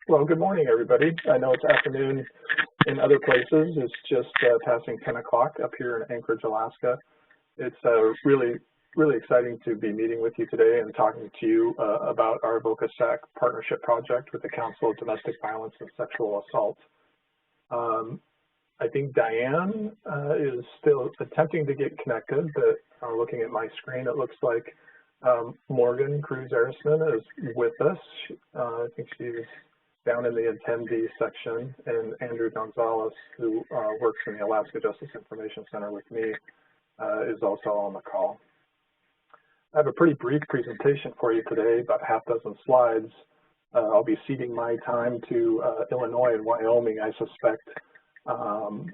Well, good morning, everybody. I know it's afternoon in other places. It's just passing 10 o'clock up here in Anchorage, Alaska. It's really exciting to be meeting with you today and talking to you about our VOCA-SAC partnership project with the Council of Domestic Violence and Sexual Assault. I think Diane is still attempting to get connected, but looking at my screen, it looks like Morgan Cruz-Erisman is with us. I think she's down in the attendee section, and Andrew Gonzalez, who works in the Alaska Justice Information Center with me, is also on the call. I have a pretty brief presentation for you today, about half dozen slides. I'll be ceding my time to Illinois and Wyoming, I suspect. So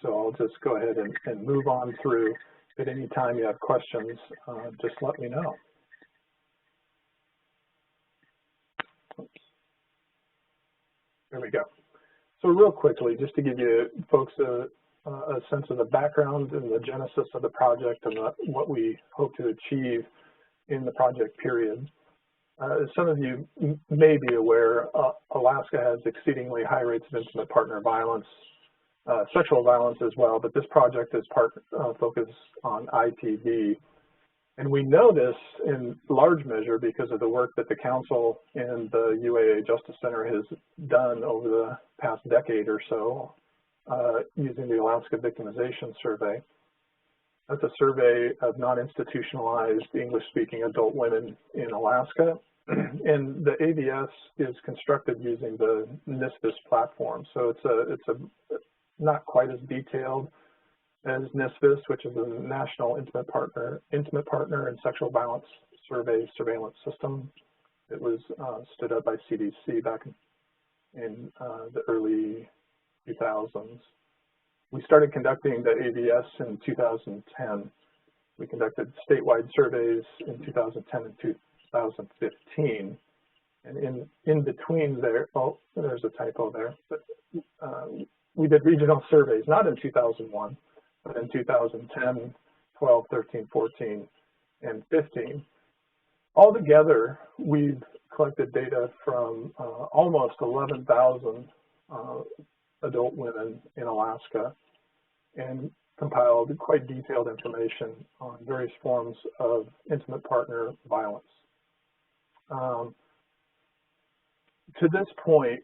I'll just go ahead and move on through. At any time you have questions, just let me know. There we go. So real quickly, just to give you folks a sense of the background and the genesis of the project and what we hope to achieve in the project period. As some of you may be aware, Alaska has exceedingly high rates of intimate partner violence, sexual violence as well, but this project is focused on IPV. And we know this in large measure because of the work that the Council and the UAA Justice Center has done over the past decade or so using the Alaska Victimization Survey. That's a survey of non-institutionalized English-speaking adult women in Alaska. And the AVS is constructed using the NISVIS platform. So it's not quite as detailed as NISVIS, which is the National Intimate Partner and Sexual Violence Survey Surveillance System. It was stood up by CDC back in the early 2000s. We started conducting the AVS in 2010. We conducted statewide surveys in 2010 and 2015. And in between there, oh, there's a typo there, but we did regional surveys, not in 2001, but in 2010, 12, 13, 14, and 15. Altogether, we've collected data from almost 11,000 adult women in Alaska and compiled quite detailed information on various forms of intimate partner violence. To this point,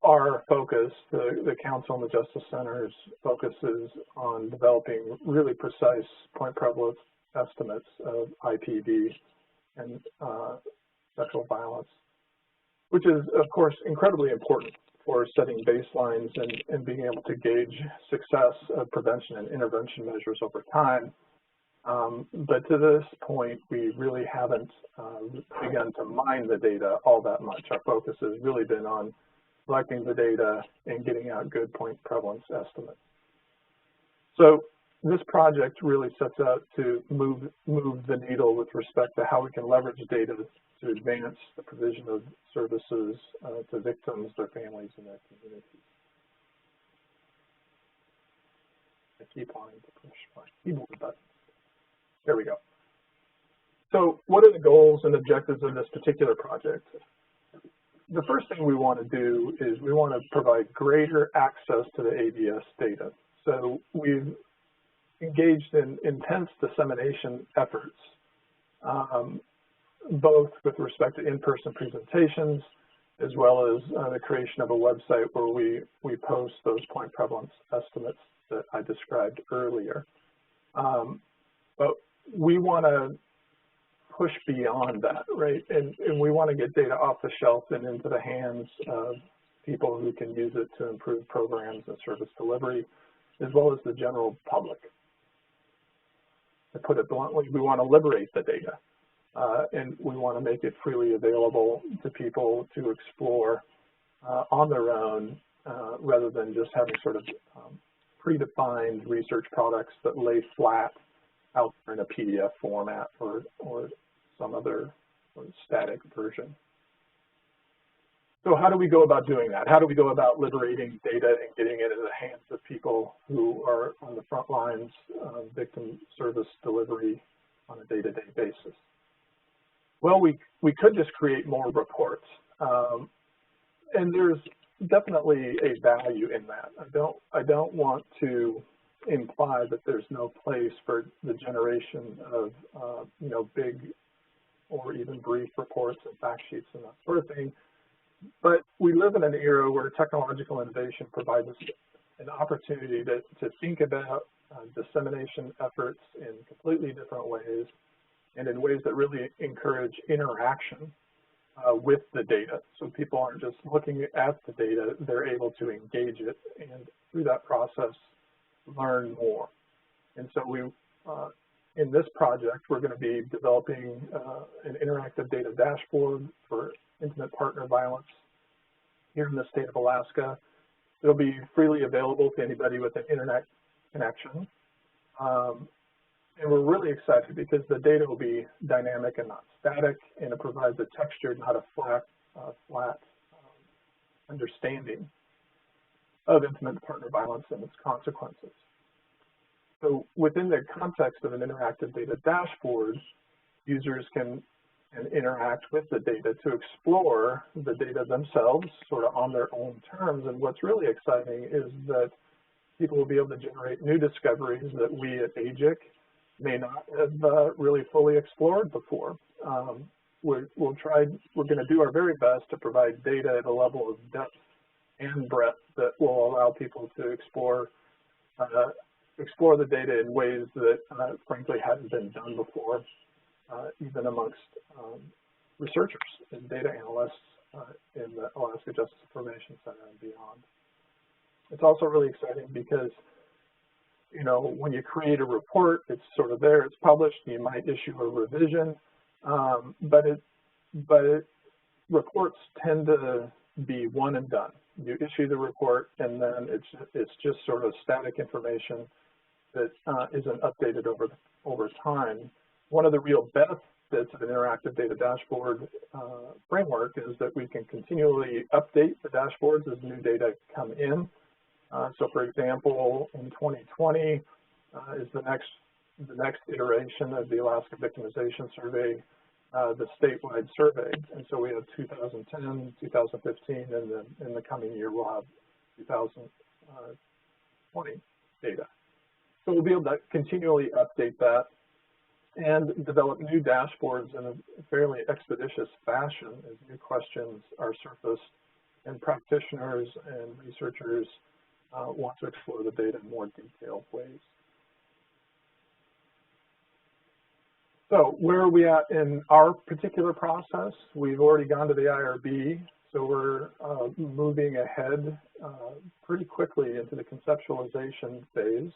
our focus, the Council and the Justice Center's focus is on developing really precise point prevalence estimates of IPV and sexual violence, which is, of course, incredibly important for setting baselines and being able to gauge success of prevention and intervention measures over time. But to this point, we really haven't begun to mine the data all that much. Our focus has really been on collecting the data and getting out good point prevalence estimates. So this project really sets out to move the needle with respect to how we can leverage data to advance the provision of services to victims, their families, and their communities. I keep wanting to push my keyboard button. There we go. So what are the goals and objectives of this particular project? The first thing we want to do is we want to provide greater access to the AVS data. So we've engaged in intense dissemination efforts, both with respect to in-person presentations, as well as the creation of a website where we post those point prevalence estimates that I described earlier. But we want to push beyond that, right? And we want to get data off the shelf and into the hands of people who can use it to improve programs and service delivery, as well as the general public. To put it bluntly, we want to liberate the data, and we want to make it freely available to people to explore on their own, rather than just having sort of predefined research products that lay flat out there in a PDF format or some other sort of static version. So how do we go about doing that? How do we go about liberating data and getting it in the hands of people who are on the front lines of victim service delivery on a day-to-day basis? Well, we could just create more reports. And there's definitely a value in that. I don't want to imply that there's no place for the generation of you know, big or even brief reports and fact sheets and that sort of thing. But we live in an era where technological innovation provides us an opportunity to think about dissemination efforts in completely different ways and in ways that really encourage interaction with the data. So people aren't just looking at the data, they're able to engage it and through that process learn more. And so we, in this project, we're going to be developing an interactive data dashboard for intimate partner violence here in the state of Alaska. It'll be freely available to anybody with an internet connection. And we're really excited because the data will be dynamic and not static, and it provides a textured, not a flat understanding of intimate partner violence and its consequences. So within the context of an interactive data dashboard, users can interact with the data to explore the data themselves, sort of on their own terms. And what's really exciting is that people will be able to generate new discoveries that we at AGIC may not have really fully explored before. We're going to do our very best to provide data at a level of depth and breadth that will allow people to explore the data in ways that frankly hadn't been done before, even amongst researchers and data analysts in the Alaska Justice Information Center and beyond. It's also really exciting because, you know, when you create a report, it's sort of there, it's published, you might issue a revision, but reports tend to be one and done. You issue the report and then it's just sort of static information that isn't updated over time. One of the real benefits of an interactive data dashboard framework is that we can continually update the dashboards as new data come in. So for example, in 2020 is the next iteration of the Alaska Victimization Survey, the statewide survey. And so we have 2010, 2015, and then in the coming year we'll have 2020 data. So we'll be able to continually update that and develop new dashboards in a fairly expeditious fashion as new questions are surfaced and practitioners and researchers want to explore the data in more detailed ways. So where are we at in our particular process? We've already gone to the IRB, so we're moving ahead pretty quickly into the conceptualization phase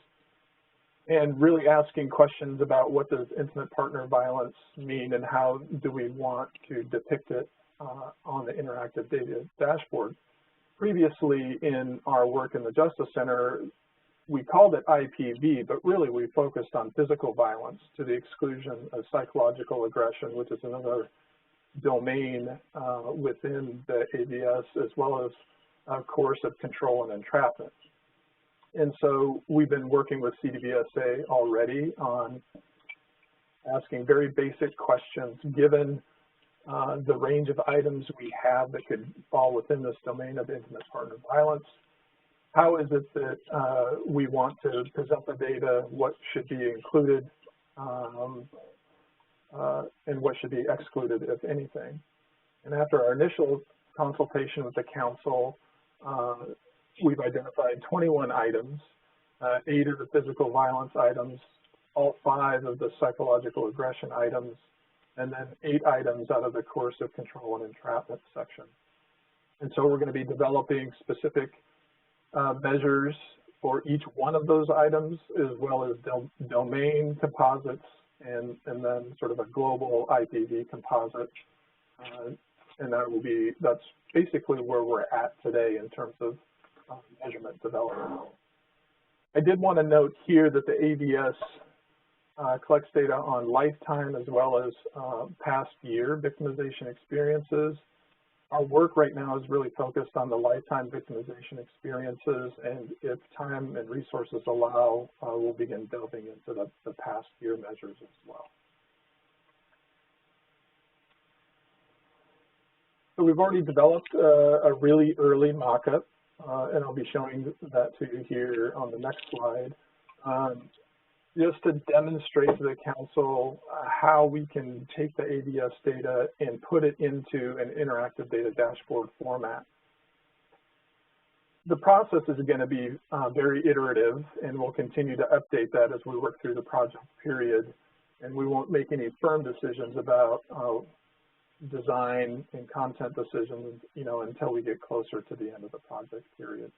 and really asking questions about what does intimate partner violence mean and how do we want to depict it on the interactive data dashboard. Previously in our work in the Justice Center, we called it IPV, but really we focused on physical violence to the exclusion of psychological aggression, which is another domain within the AVS, as well as coercive control and entrapment. And so we've been working with CDVSA already on asking very basic questions, given the range of items we have that could fall within this domain of intimate partner violence. How is it that we want to present the data, what should be included, and what should be excluded, if anything. And after our initial consultation with the council, we've identified 21 items, 8 of the physical violence items, all 5 of the psychological aggression items, and then 8 items out of the coercive control and entrapment section. And so we're going to be developing specific measures for each one of those items, as well as domain composites and then sort of a global IPV composite. And that's basically where we're at today in terms of measurement development. I did want to note here that the AVS collects data on lifetime as well as past year victimization experiences. Our work right now is really focused on the lifetime victimization experiences, and if time and resources allow, we'll begin delving into the past year measures as well. So we've already developed a really early mock-up, and I'll be showing that to you here on the next slide, just to demonstrate to the council how we can take the ABS data and put it into an interactive data dashboard format. The process is going to be very iterative, and we'll continue to update that as we work through the project period, and we won't make any firm decisions about design and content decisions, until we get closer to the end of the project period.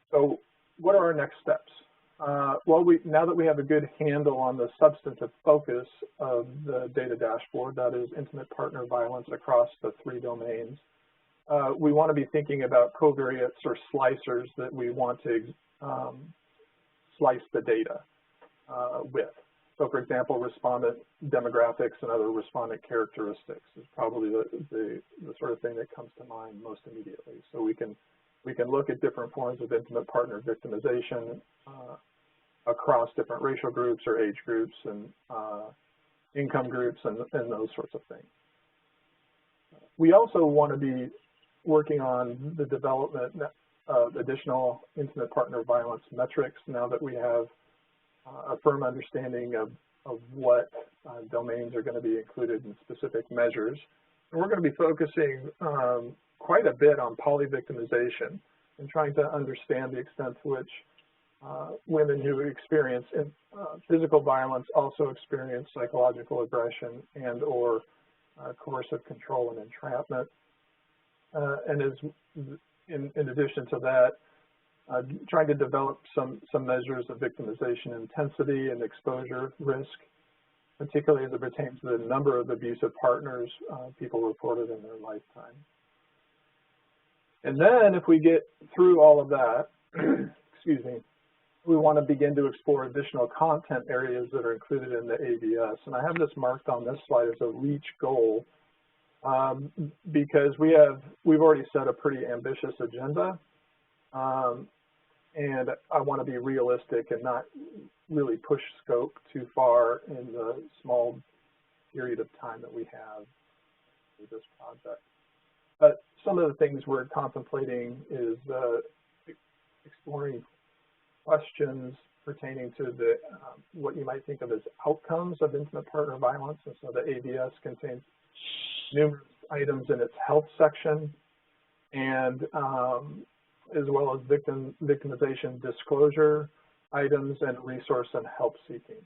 So what are our next steps? Well, now that we have a good handle on the substantive focus of the data dashboard, that is intimate partner violence across the 3 domains, we want to be thinking about covariates or slicers that we want to slice the data with. So, for example, respondent demographics and other respondent characteristics is probably the sort of thing that comes to mind most immediately. So we can look at different forms of intimate partner victimization across different racial groups or age groups and income groups and those sorts of things. We also want to be working on the development of additional intimate partner violence metrics now that we have a firm understanding of what domains are going to be included in specific measures. And we're going to be focusing quite a bit on polyvictimization and trying to understand the extent to which women who experience physical violence also experience psychological aggression and or coercive control and entrapment. And in addition to that, trying to develop some measures of victimization intensity and exposure risk, particularly as it pertains to the number of abusive partners people reported in their lifetime. And then if we get through all of that, excuse me, we want to begin to explore additional content areas that are included in the ABS. And I have this marked on this slide as a reach goal because we've already set a pretty ambitious agenda. And I want to be realistic and not really push scope too far in the small period of time that we have with this project. But some of the things we're contemplating is exploring questions pertaining to the what you might think of as outcomes of intimate partner violence. And so the ABS contains numerous items in its health section, and as well as victimization disclosure items and resource and help seeking.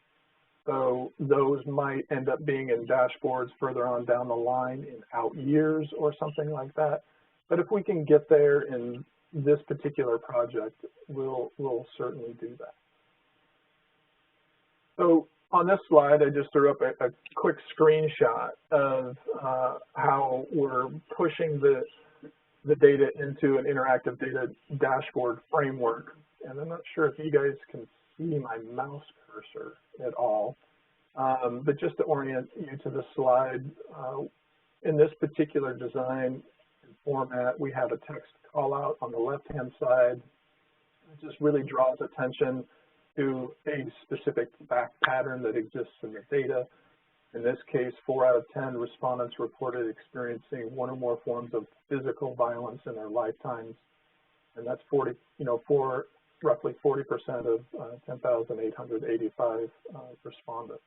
So those might end up being in dashboards further on down the line in out years or something like that. But if we can get there in this particular project, we'll certainly do that. So on this slide, I just threw up a quick screenshot of how we're pushing the data into an interactive data dashboard framework. And I'm not sure if you guys can see my mouse cursor at all, but just to orient you to the slide, in this particular design and format, we have a text call out on the left-hand side. It just really draws attention to a specific fact pattern that exists in the data. In this case, 4 out of 10 respondents reported experiencing one or more forms of physical violence in their lifetimes, and that's roughly 40% of 10,885 respondents.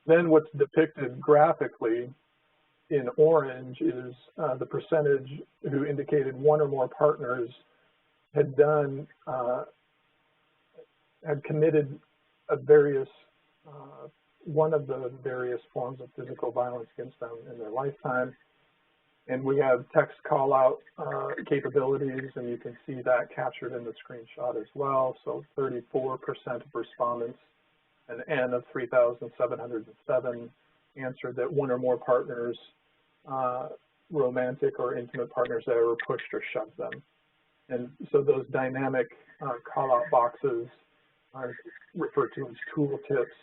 Then what's depicted graphically in orange is the percentage who indicated one or more partners had committed one of the various forms of physical violence against them in their lifetime. And we have text call out capabilities, and you can see that captured in the screenshot as well. So 34% of respondents, an N of 3,707, answered that one or more partners, romantic or intimate partners, that ever pushed or shoved them. And so those dynamic call out boxes are referred to as tooltips,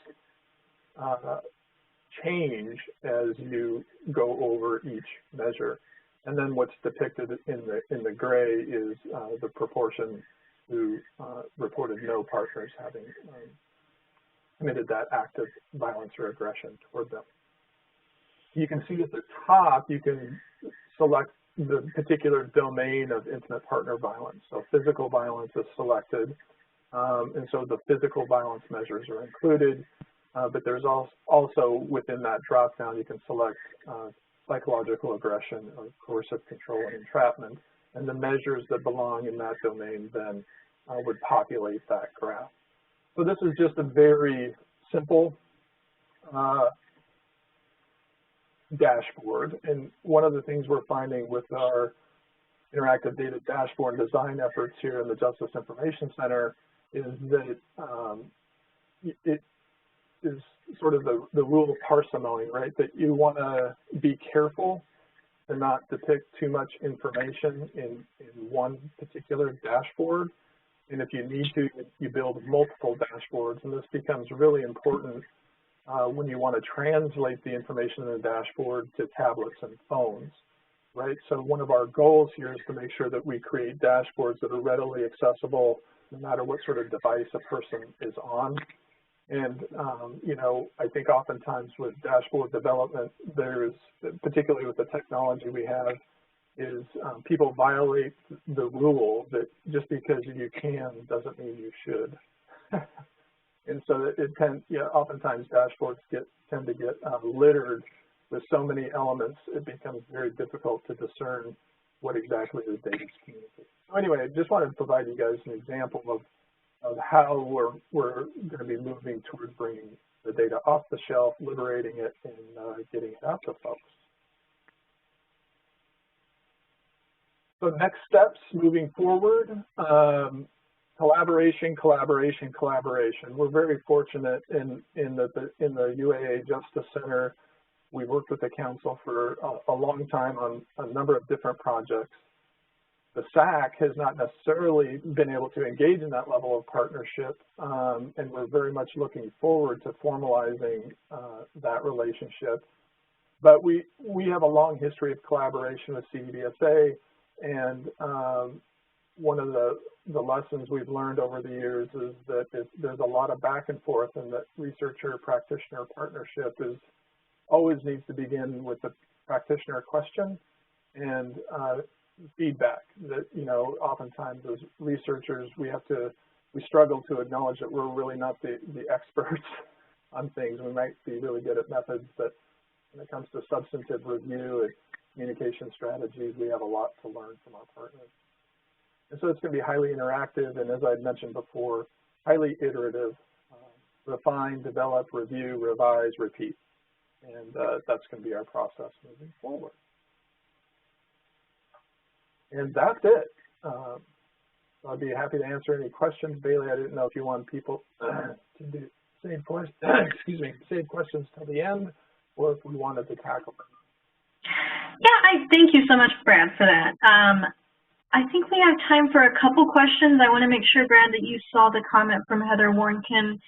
change as you go over each measure. And then what's depicted in the gray is the proportion who reported no partners having committed that act of violence or aggression toward them. you can see at the top, you can select the particular domain of intimate partner violence. So physical violence is selected, and so the physical violence measures are included, but there's also within that drop-down, you can select psychological aggression or coercive control and entrapment, and the measures that belong in that domain then would populate that graph. So this is just a very simple dashboard, and one of the things we're finding with our interactive data dashboard design efforts here in the Justice Information Center is that it is sort of the rule of parsimony, right? That you want to be careful to not depict too much information in one particular dashboard. And if you need to, you build multiple dashboards, and this becomes really important when you want to translate the information in the dashboard to tablets and phones, right? So one of our goals here is to make sure that we create dashboards that are readily accessible no matter what sort of device a person is on. And, you know, I think oftentimes with dashboard development, there's, particularly with the technology we have, is people violate the rule that just because you can doesn't mean you should. And so oftentimes dashboards tend to get littered with so many elements, it becomes very difficult to discern what exactly the data is communicating. So anyway, I just wanted to provide you guys an example of how we're going to be moving towards bringing the data off the shelf, liberating it, and getting it out to folks. So next steps moving forward, collaboration, collaboration, collaboration. We're very fortunate in the UAA Justice Center. We worked with the council for a long time on a number of different projects. The SAC has not necessarily been able to engage in that level of partnership, and we're very much looking forward to formalizing that relationship. But we have a long history of collaboration with CDBSA, and one of the lessons we've learned over the years is that there's a lot of back and forth, and that researcher-practitioner partnership always needs to begin with the practitioner question and feedback. That, you know, oftentimes as researchers, we struggle to acknowledge that we're really not the experts on things. We might be really good at methods, but when it comes to substantive review and communication strategies, we have a lot to learn from our partners. And so it's going to be highly interactive, and as I mentioned before, highly iterative, refine, develop, review, revise, repeat. And that's going to be our process moving forward. And that's it. I'd be happy to answer any questions. Bailey, I didn't know if you want people to save questions, save questions till the end, or if we wanted to tackle them. Yeah, I thank you so much, Brad, for that. I think we have time for a couple questions. I want to make sure, Brad, that you saw the comment from Heather Warnkin,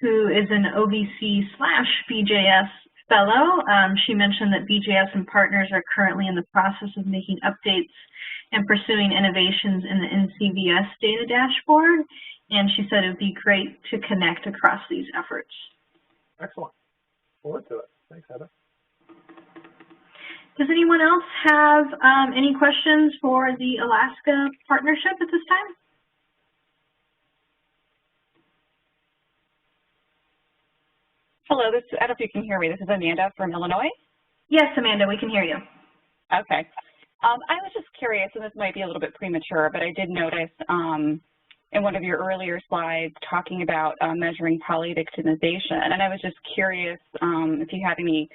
who is an OVC/BJS fellow. She mentioned that BJS and partners are currently in the process of making updates and pursuing innovations in the NCVS data dashboard. And she said it would be great to connect across these efforts. Excellent. Forward to it. Thanks, Heather. Does anyone else have any questions for the Alaska partnership at this time? Hello, I don't know if you can hear me. This is Amanda from Illinois. Yes, Amanda, we can hear you. Okay. I was just curious, and this might be a little bit premature, but I did notice in one of your earlier slides talking about measuring polyvictimization, and I was just curious if you had any,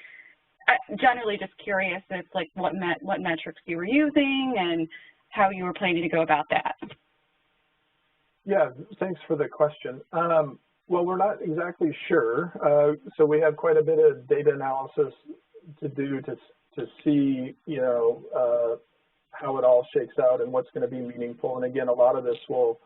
generally just curious if like what metrics you were using and how you were planning to go about that. Yeah, thanks for the question. Well, we're not exactly sure. So we have quite a bit of data analysis to do to see, you know, how it all shakes out and what's going to be meaningful. And again, a lot of this will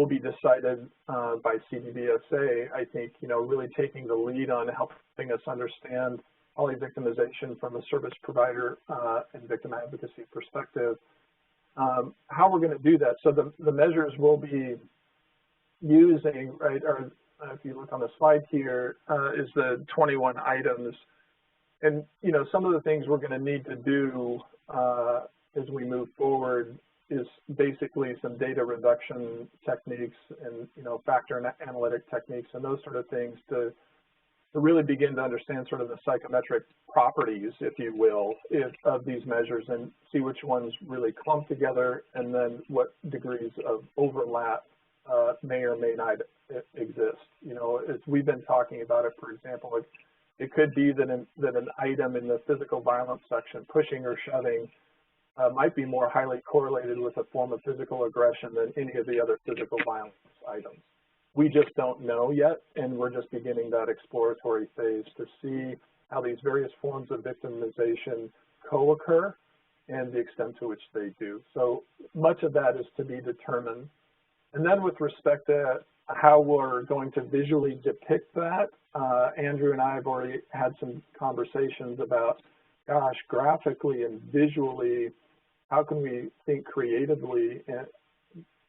be decided by CDBSA. I think, you know, really taking the lead on helping us understand polyvictimization from a service provider and victim advocacy perspective. How we're going to do that. So the measures we'll be using, right, are, if you look on the slide here, is the 21 items And, you know, some of the things we're going to need to do as we move forward is basically some data reduction techniques and, you know, factor analytic techniques and those sort of things to really begin to understand sort of the psychometric properties, if you will, of these measures and see which ones really clump together and then what degrees of overlap may or may not exist. You know, as we've been talking about it, for example, it could be that an item in the physical violence section, pushing or shoving, might be more highly correlated with a form of physical aggression than any of the other physical violence items. We just don't know yet, and we're just beginning that exploratory phase to see how these various forms of victimization co-occur and the extent to which they do. So much of that is to be determined. And then with respect to how we're going to visually depict that, Andrew and I have already had some conversations about, gosh, graphically and visually, how can we think creatively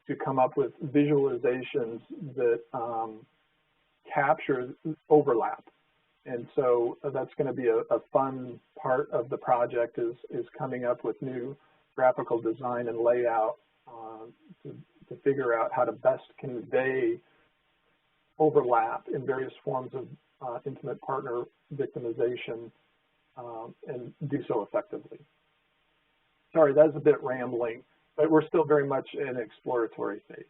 to come up with visualizations that capture overlap. And so that's going to be a fun part of the project is coming up with new graphical design and layout to figure out how to best convey overlap in various forms of intimate partner victimization and do so effectively. Sorry, that's a bit rambling, but we're still very much in exploratory phase.